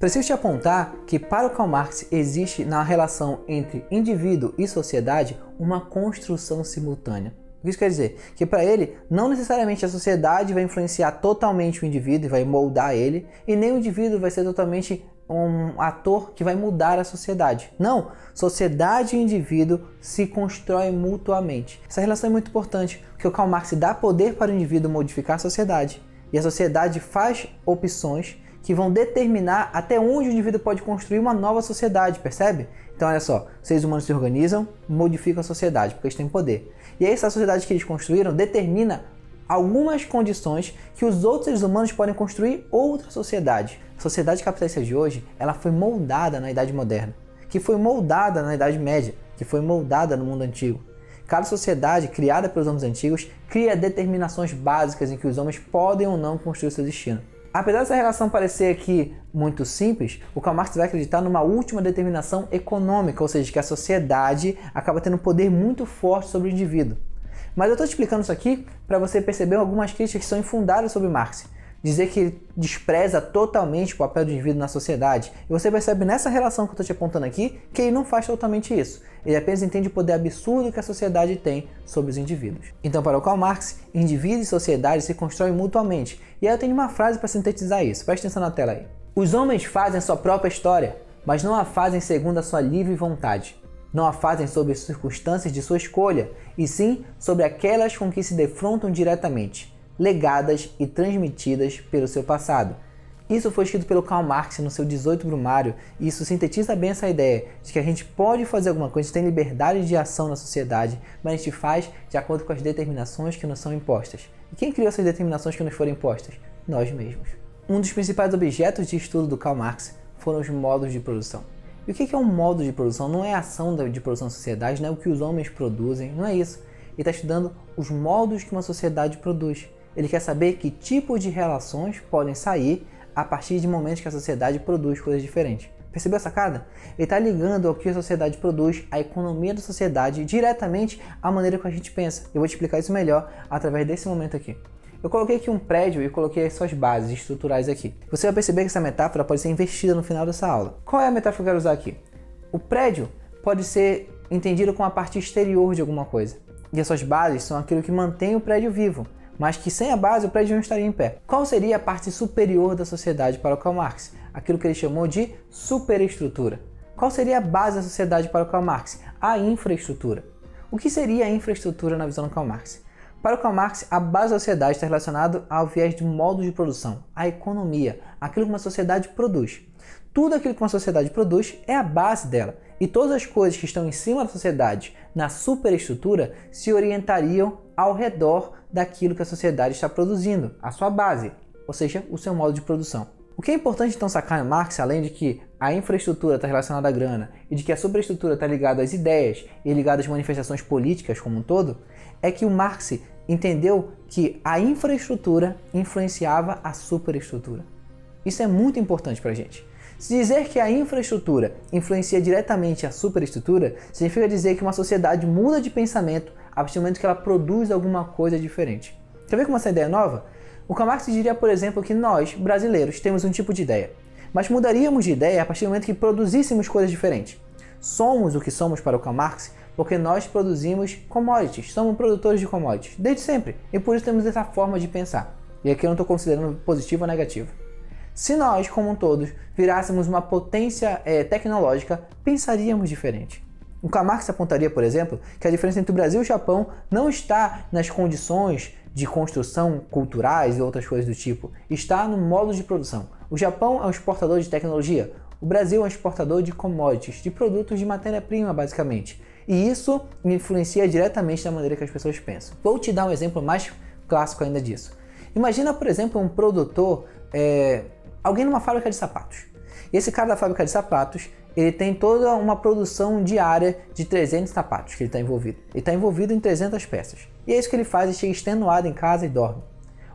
Preciso te apontar que para o Karl Marx existe na relação entre indivíduo e sociedade uma construção simultânea. O que isso quer dizer? Que para ele, não necessariamente a sociedade vai influenciar totalmente o indivíduo e vai moldar ele, e nem o indivíduo vai ser totalmente um ator que vai mudar a sociedade. Não, sociedade e indivíduo se constroem mutuamente. Essa relação é muito importante, porque o Karl Marx dá poder para o indivíduo modificar a sociedade, e a sociedade faz opções que vão determinar até onde o indivíduo pode construir uma nova sociedade, percebe? Então olha só, os seres humanos se organizam, modificam a sociedade, porque eles têm poder. E aí essa sociedade que eles construíram determina algumas condições que os outros seres humanos podem construir outra sociedade. A sociedade capitalista de hoje, ela foi moldada na Idade Moderna, que foi moldada na Idade Média, que foi moldada no mundo antigo. Cada sociedade criada pelos homens antigos cria determinações básicas em que os homens podem ou não construir o seu destino. Apesar dessa relação parecer aqui muito simples, o Karl Marx vai acreditar numa última determinação econômica, ou seja, que a sociedade acaba tendo um poder muito forte sobre o indivíduo. Mas eu estou te explicando isso aqui para você perceber algumas críticas que são infundadas sobre Marx. Dizer que ele despreza totalmente o papel do indivíduo na sociedade. E você percebe nessa relação que eu estou te apontando aqui que ele não faz totalmente isso. Ele apenas entende o poder absurdo que a sociedade tem sobre os indivíduos. Então, para o Karl Marx, indivíduo e sociedade se constroem mutuamente. E aí eu tenho uma frase para sintetizar isso. Presta atenção na tela aí. Os homens fazem a sua própria história, mas não a fazem segundo a sua livre vontade. Não a fazem sob as circunstâncias de sua escolha, e sim sobre aquelas com que se defrontam diretamente, legadas e transmitidas pelo seu passado. Isso foi escrito pelo Karl Marx no seu 18 Brumário, e isso sintetiza bem essa ideia de que a gente pode fazer alguma coisa, a gente tem liberdade de ação na sociedade, mas a gente faz de acordo com as determinações que nos são impostas. E quem criou essas determinações que nos foram impostas? Nós mesmos. Um dos principais objetos de estudo do Karl Marx foram os modos de produção. E o que é um modo de produção? Não é a ação de produção da sociedade, não é o que os homens produzem, não é isso. Ele está estudando os modos que uma sociedade produz. Ele quer saber que tipos de relações podem sair a partir de momentos que a sociedade produz coisas diferentes. Percebeu a sacada? Ele está ligando ao que a sociedade produz, a economia da sociedade, diretamente à maneira que a gente pensa. Eu vou te explicar isso melhor através desse momento aqui. Eu coloquei aqui um prédio e coloquei as suas bases estruturais aqui. Você vai perceber que essa metáfora pode ser investida no final dessa aula. Qual é a metáfora que eu quero usar aqui? O prédio pode ser entendido como a parte exterior de alguma coisa. E as suas bases são aquilo que mantém o prédio vivo, mas que sem a base o prédio não estaria em pé. Qual seria a parte superior da sociedade para o Karl Marx? Aquilo que ele chamou de superestrutura. Qual seria a base da sociedade para o Karl Marx? A infraestrutura. O que seria a infraestrutura na visão do Karl Marx? Para o Karl Marx, a base da sociedade está relacionada ao viés de modo de produção, a economia, aquilo que uma sociedade produz. Tudo aquilo que uma sociedade produz é a base dela, e todas as coisas que estão em cima da sociedade, na superestrutura, se orientariam ao redor daquilo que a sociedade está produzindo, a sua base, ou seja, o seu modo de produção. O que é importante então sacar em Marx, além de que a infraestrutura está relacionada à grana e de que a superestrutura está ligada às ideias e ligada às manifestações políticas como um todo, é que o Marx entendeu que a infraestrutura influenciava a superestrutura. Isso é muito importante para a gente. Se dizer que a infraestrutura influencia diretamente a superestrutura, significa dizer que uma sociedade muda de pensamento a partir do momento que ela produz alguma coisa diferente. Quer ver como essa ideia é nova? O Karl Marx diria, por exemplo, que nós, brasileiros, temos um tipo de ideia, mas mudaríamos de ideia a partir do momento que produzíssemos coisas diferentes. Somos o que somos para o Karl Marx porque nós produzimos commodities, somos produtores de commodities, desde sempre, e por isso temos essa forma de pensar. E aqui eu não estou considerando positivo ou negativo. Se nós, como um todos, virássemos uma potência tecnológica, pensaríamos diferente. O Karl Marx apontaria, por exemplo, que a diferença entre o Brasil e o Japão não está nas condições de construção culturais e outras coisas do tipo, está no modo de produção. O Japão é um exportador de tecnologia, o Brasil é um exportador de commodities, de produtos de matéria-prima, basicamente. E isso influencia diretamente na maneira que as pessoas pensam. Vou te dar um exemplo mais clássico ainda disso. Imagina, por exemplo, um produtor, alguém numa fábrica de sapatos. E esse cara da fábrica de sapatos, ele tem toda uma produção diária de 300 sapatos que ele está envolvido. Ele está envolvido em 300 peças. E é isso que ele faz, ele chega extenuado em casa e dorme.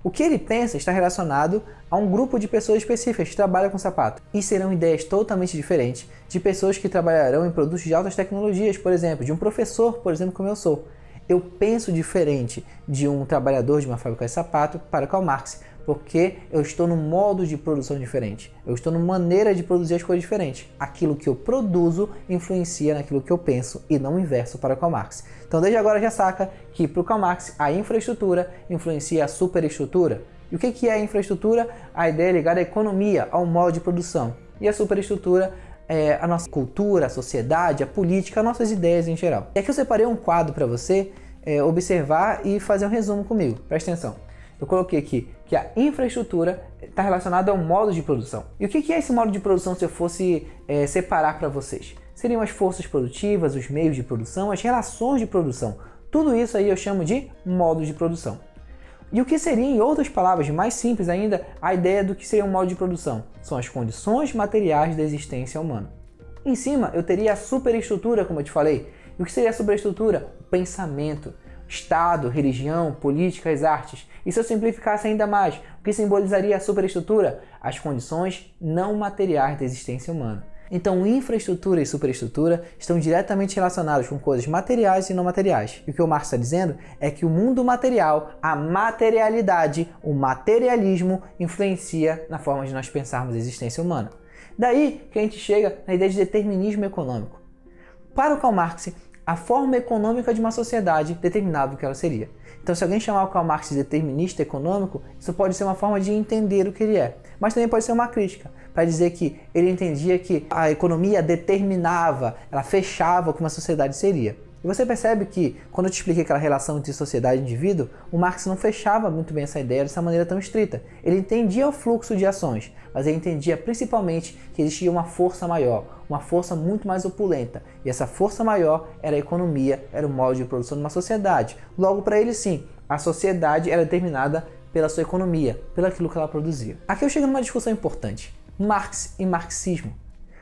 O que ele pensa está relacionado a um grupo de pessoas específicas que trabalham com sapato. E serão ideias totalmente diferentes de pessoas que trabalharão em produtos de altas tecnologias, por exemplo, de um professor, por exemplo, como eu sou. Eu penso diferente de um trabalhador de uma fábrica de sapato para Karl Marx, porque eu estou num modo de produção diferente. Eu estou numa maneira de produzir as coisas diferentes. Aquilo que eu produzo influencia naquilo que eu penso e não o inverso para Karl Marx. Então desde agora já saca que para o Karl Marx a infraestrutura influencia a superestrutura. E o que é a infraestrutura? A ideia é ligada à economia, ao modo de produção. E a superestrutura é a nossa cultura, a sociedade, a política, as nossas ideias em geral. E aqui eu separei um quadro para você observar e fazer um resumo comigo. Presta atenção. Eu coloquei aqui que a infraestrutura está relacionada ao modo de produção. E o que é esse modo de produção se eu fosse separar para vocês? Seriam as forças produtivas, os meios de produção, as relações de produção. Tudo isso aí eu chamo de modo de produção. E o que seria, em outras palavras, mais simples ainda, a ideia do que seria um modo de produção? São as condições materiais da existência humana. Em cima, eu teria a superestrutura, como eu te falei. E o que seria a superestrutura? O pensamento, Estado, religião, política, as artes. E se eu simplificasse ainda mais, o que simbolizaria a superestrutura? As condições não materiais da existência humana. Então, infraestrutura e superestrutura estão diretamente relacionados com coisas materiais e não materiais. E o que o Marx está dizendo é que o mundo material, a materialidade, o materialismo, influencia na forma de nós pensarmos a existência humana. Daí que a gente chega na ideia de determinismo econômico. Para o Karl Marx, a forma econômica de uma sociedade determinava o que ela seria. Então, se alguém chamar o Karl Marx de determinista econômico, isso pode ser uma forma de entender o que ele é. Mas também pode ser uma crítica, para dizer que ele entendia que a economia determinava, ela fechava o que uma sociedade seria. E você percebe que, quando eu te expliquei aquela relação entre sociedade e indivíduo, o Marx não fechava muito bem essa ideia dessa maneira tão estrita. Ele entendia o fluxo de ações, mas ele entendia principalmente que existia uma força maior, uma força muito mais opulenta. E essa força maior era a economia, era o modo de produção de uma sociedade. Logo, para ele sim, a sociedade era determinada pela sua economia, pelo aquilo que ela produzia. Aqui eu chego numa discussão importante. Marx e marxismo.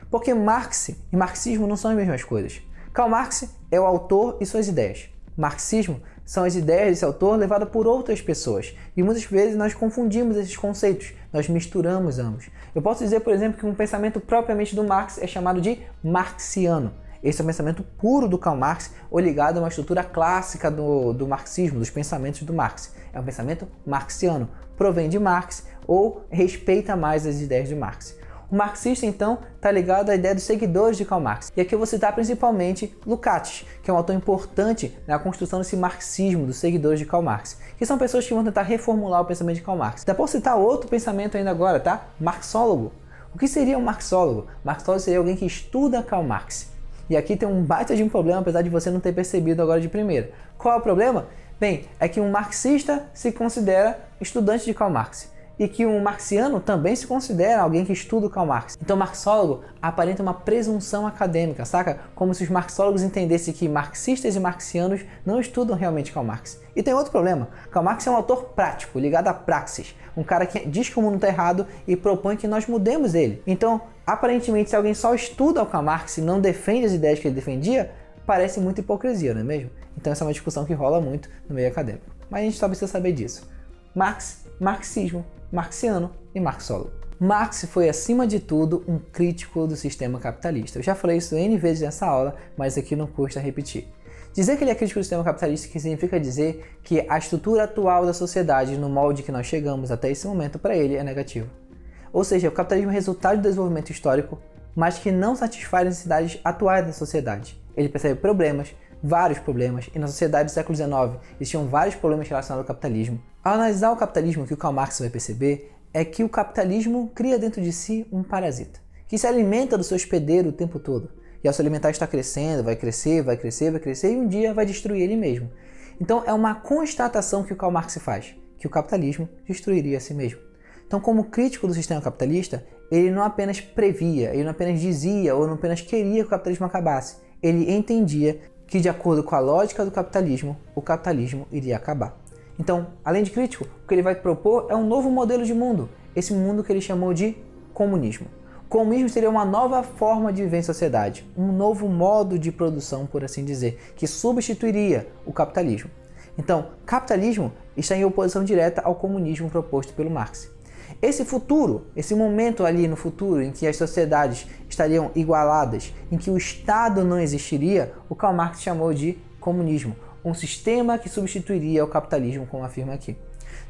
Porque Marx e marxismo não são as mesmas coisas. Karl Marx é o autor e suas ideias. Marxismo são as ideias desse autor levadas por outras pessoas. E muitas vezes nós confundimos esses conceitos, nós misturamos ambos. Eu posso dizer, por exemplo, que um pensamento propriamente do Marx é chamado de marxiano. Esse é o pensamento puro do Karl Marx, ou ligado a uma estrutura clássica do marxismo, dos pensamentos do Marx. É um pensamento marxiano, provém de Marx ou respeita mais as ideias de Marx. O marxista, então, está ligado à ideia dos seguidores de Karl Marx. E aqui eu vou citar principalmente Lukács, que é um autor importante na construção desse marxismo dos seguidores de Karl Marx, que são pessoas que vão tentar reformular o pensamento de Karl Marx. Dá para citar outro pensamento ainda agora, tá? Marxólogo. O que seria um marxólogo? Marxólogo seria alguém que estuda Karl Marx. E aqui tem um baita de um problema, apesar de você não ter percebido agora de primeira. Qual é o problema? Bem, é que um marxista se considera estudante de Karl Marx. E que um marxiano também se considera alguém que estuda o Karl Marx. Então, marxólogo aparenta uma presunção acadêmica, saca? Como se os marxólogos entendessem que marxistas e marxianos não estudam realmente Karl Marx. E tem outro problema. Karl Marx é um autor prático, ligado à praxis. Um cara que diz que o mundo está errado e propõe que nós mudemos ele. Então, aparentemente, se alguém só estuda o Karl Marx e não defende as ideias que ele defendia, parece muita hipocrisia, não é mesmo? Então, essa é uma discussão que rola muito no meio acadêmico. Mas a gente só precisa saber disso. Marx, marxismo, marxiano e marxólogo. Marx foi, acima de tudo, um crítico do sistema capitalista. Eu já falei isso N vezes nessa aula, mas aqui não custa repetir. Dizer que ele é crítico do sistema capitalista que significa dizer que a estrutura atual da sociedade, no molde que nós chegamos até esse momento, para ele é negativo. Ou seja, o capitalismo é resultado do desenvolvimento histórico, mas que não satisfaz as necessidades atuais da sociedade. Ele percebe problemas, vários problemas, e na sociedade do século XIX existiam vários problemas relacionados ao capitalismo. Ao analisar o capitalismo, o que o Karl Marx vai perceber é que o capitalismo cria dentro de si um parasita, que se alimenta do seu hospedeiro o tempo todo. E ao se alimentar está crescendo, vai crescer, vai crescer, vai crescer, e um dia vai destruir ele mesmo. Então é uma constatação que o Karl Marx faz, que o capitalismo destruiria a si mesmo. Então, como crítico do sistema capitalista, ele não apenas previa, ele não apenas dizia ou não apenas queria que o capitalismo acabasse, ele entendia que, de acordo com a lógica do capitalismo, o capitalismo iria acabar. Então, além de crítico, o que ele vai propor é um novo modelo de mundo, esse mundo que ele chamou de comunismo. O comunismo seria uma nova forma de viver em sociedade, um novo modo de produção, por assim dizer, que substituiria o capitalismo. Então, capitalismo está em oposição direta ao comunismo proposto pelo Marx. Esse futuro, esse momento ali no futuro em que as sociedades estariam igualadas, em que o Estado não existiria, o Karl Marx chamou de comunismo, um sistema que substituiria o capitalismo, como afirma aqui.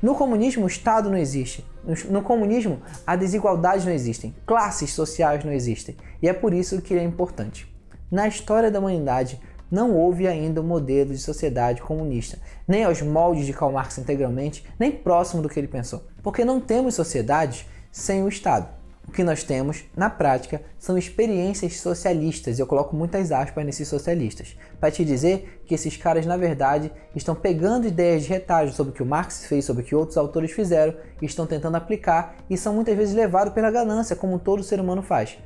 No comunismo, o Estado não existe. No comunismo, a desigualdade não existem, classes sociais não existem. E é por isso que ele é importante. Na história da humanidade, não houve ainda um modelo de sociedade comunista, nem aos moldes de Karl Marx integralmente, nem próximo do que ele pensou. Porque não temos sociedades sem o Estado. O que nós temos, na prática, são experiências socialistas, e eu coloco muitas aspas nesses socialistas, para te dizer que esses caras, na verdade, estão pegando ideias de retalho sobre o que o Marx fez, sobre o que outros autores fizeram, e estão tentando aplicar, e são muitas vezes levados pela ganância, como todo ser humano faz.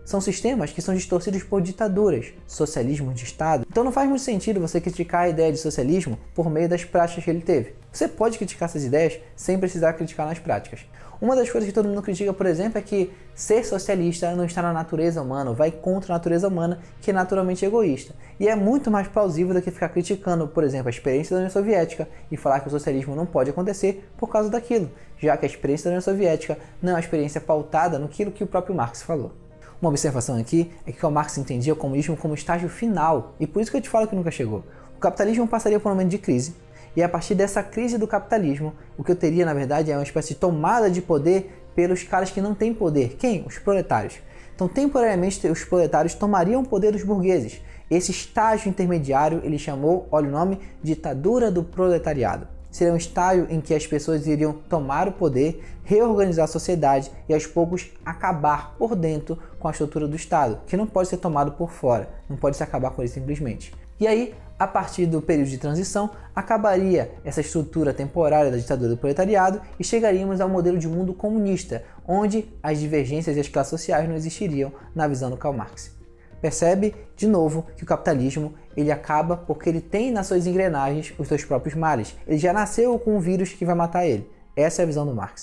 São sistemas que são distorcidos por ditaduras, socialismo de Estado. Então não faz muito sentido você criticar a ideia de socialismo por meio das práticas que ele teve. Você pode criticar essas ideias sem precisar criticar nas práticas. Uma das coisas que todo mundo critica, por exemplo, é que ser socialista não está na natureza humana, vai contra a natureza humana, que é naturalmente egoísta. E é muito mais plausível do que ficar criticando, por exemplo, a experiência da União Soviética e falar que o socialismo não pode acontecer por causa daquilo, já que a experiência da União Soviética não é uma experiência pautada naquilo que o próprio Marx falou. Uma observação aqui é que Karl Marx entendia o comunismo como estágio final, e por isso que eu te falo que nunca chegou. O capitalismo passaria por um momento de crise, e a partir dessa crise do capitalismo, o que eu teria, na verdade, é uma espécie de tomada de poder pelos caras que não têm poder. Quem? Os proletários. Então, temporariamente, os proletários tomariam o poder dos burgueses. Esse estágio intermediário ele chamou, olha o nome, ditadura do proletariado. Seria um estágio em que as pessoas iriam tomar o poder, reorganizar a sociedade e aos poucos acabar por dentro com a estrutura do Estado, que não pode ser tomado por fora, não pode se acabar com ele simplesmente. E aí, a partir do período de transição, acabaria essa estrutura temporária da ditadura do proletariado e chegaríamos ao modelo de mundo comunista, onde as divergências e as classes sociais não existiriam na visão do Karl Marx. Percebe, de novo, que o capitalismo ele acaba porque ele tem nas suas engrenagens os seus próprios males. Ele já nasceu com um vírus que vai matar ele. Essa é a visão do Marx.